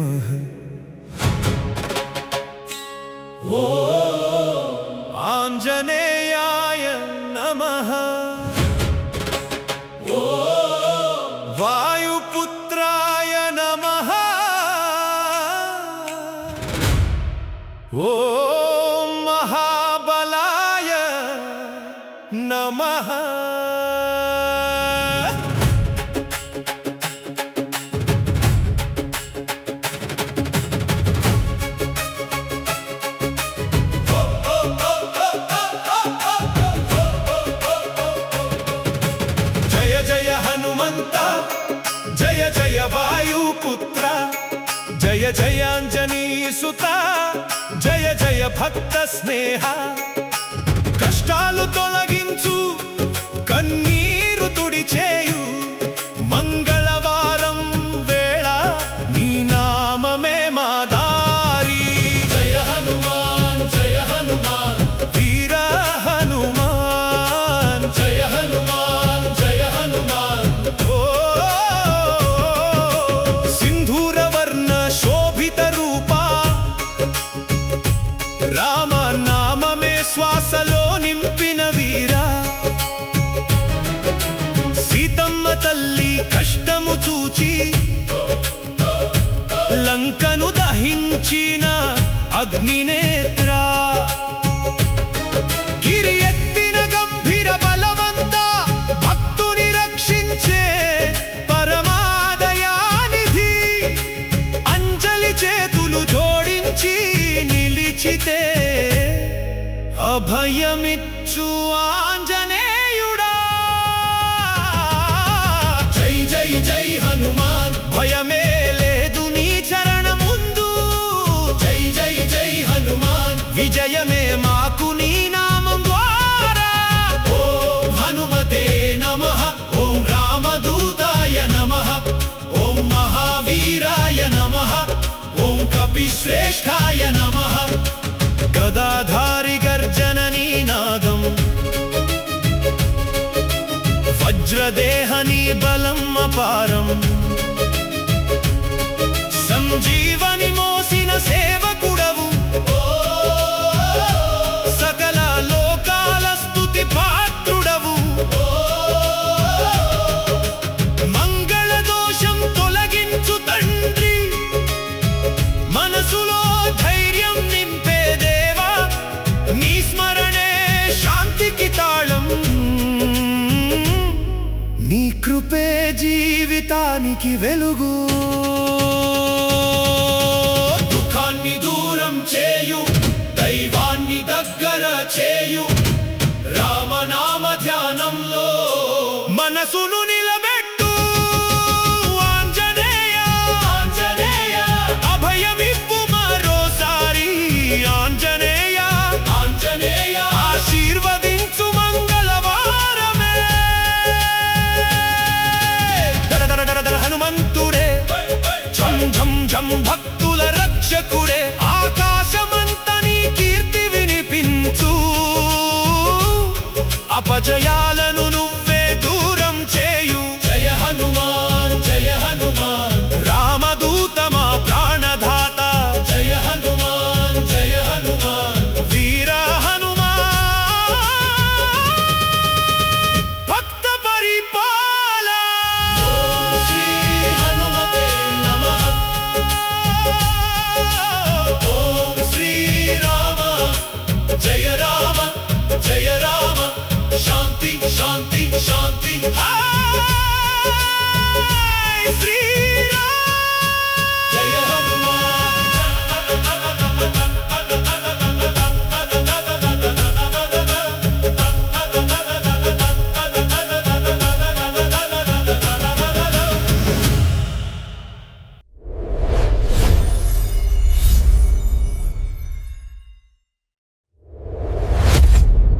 नमः। आञ्जनेयाय नमः। वायुपुत्राय नमः। ॐ महाबलाय नमः। जय जय हनुमंत, जय जय वायुपुत्र, जय जय अंजनीसुता, जय जय भक्त स्नेह। कष्टालु तोलगिंचु कन्नीरु तुडिचेयु मंगళవారం వేళ నీ నామమే మా దారి। జయ హనుమాన్ జయ హనుమాన్ వీర హనుమాన్, జయ హనుమాన్ జయ హనుమాన్। ఓ సింధూర వర్ణ శోభిత రూపా, రామ నామమే శ్వాసలో నింపిన వీరా। సీతమ్మ తల్లి కష్టము చూచి లంకను దహించిన అగ్నినేత్ర। గిరి ఎత్తిన గంభీర బలవంత, భక్తుని రక్షించే పరమాదయానిధి। అంజలి చేతులు జోడించి నిలిచితే అభయమిచ్చు ఆంజనేయుడా। జై జై జై హనుమాన్ భయమే లేదు నీ చరణ ముందు। జై జై జై హనుమాన్ విజయమే మాకు నీ నామం ద్వారా। ఓం హనుమతే నమః, ఓం రామదూతాయ నమః, ఓం మహావీరాయ నమః, ఓం కపిశ్రేష్ఠాయ నమః। గదాధారి గర్జననీ నాదం, వజ్రదేహని బలం అపారం। సంజీవని మోసిన సేవకుడవు, సకల లోకాల స్తుతి పాత్రుడవు। మంగళ దోషం తొలగించు తండ్రి, మనసులో ధైర్యం నింపే దేవా। నీ స్మరణే శాంతికి తాళం, నీ కృపే జీవితానికి వెలుగు। దుఃఖాన్ని దూరం చేయు, దైవాన్ని దగ్గర చేయు, రామనామ ధ్యానంలో మనసును నిలబెట్టు। ఆంజనేయ ఆంజనేయ అభయమివ్వు మరోసారి। ఆంజనేయ ఆంజనేయ ఆశీర్వదించు మంగళవారమే। హనుమంతుడే ఝం ఝం ఝం భక్తుల రక్షకుడే, ఆకాశమంత నీ కీర్తి వినిపించు। అపజయాలను నువ్వే దూరం చేయు। జయ హనుమాన్ జయ హనుమాన్ రామదూత మా ప్రాణదాత। జయ హనుమాన్ జయ హనుమాన్ వీర హనుమాన్ భక్త పరిపాల। శ్రీ హనుమతే నమః। ఓం శ్రీరామ జయ రామ జయ రామ, శాంతి శాంతి శాంతి।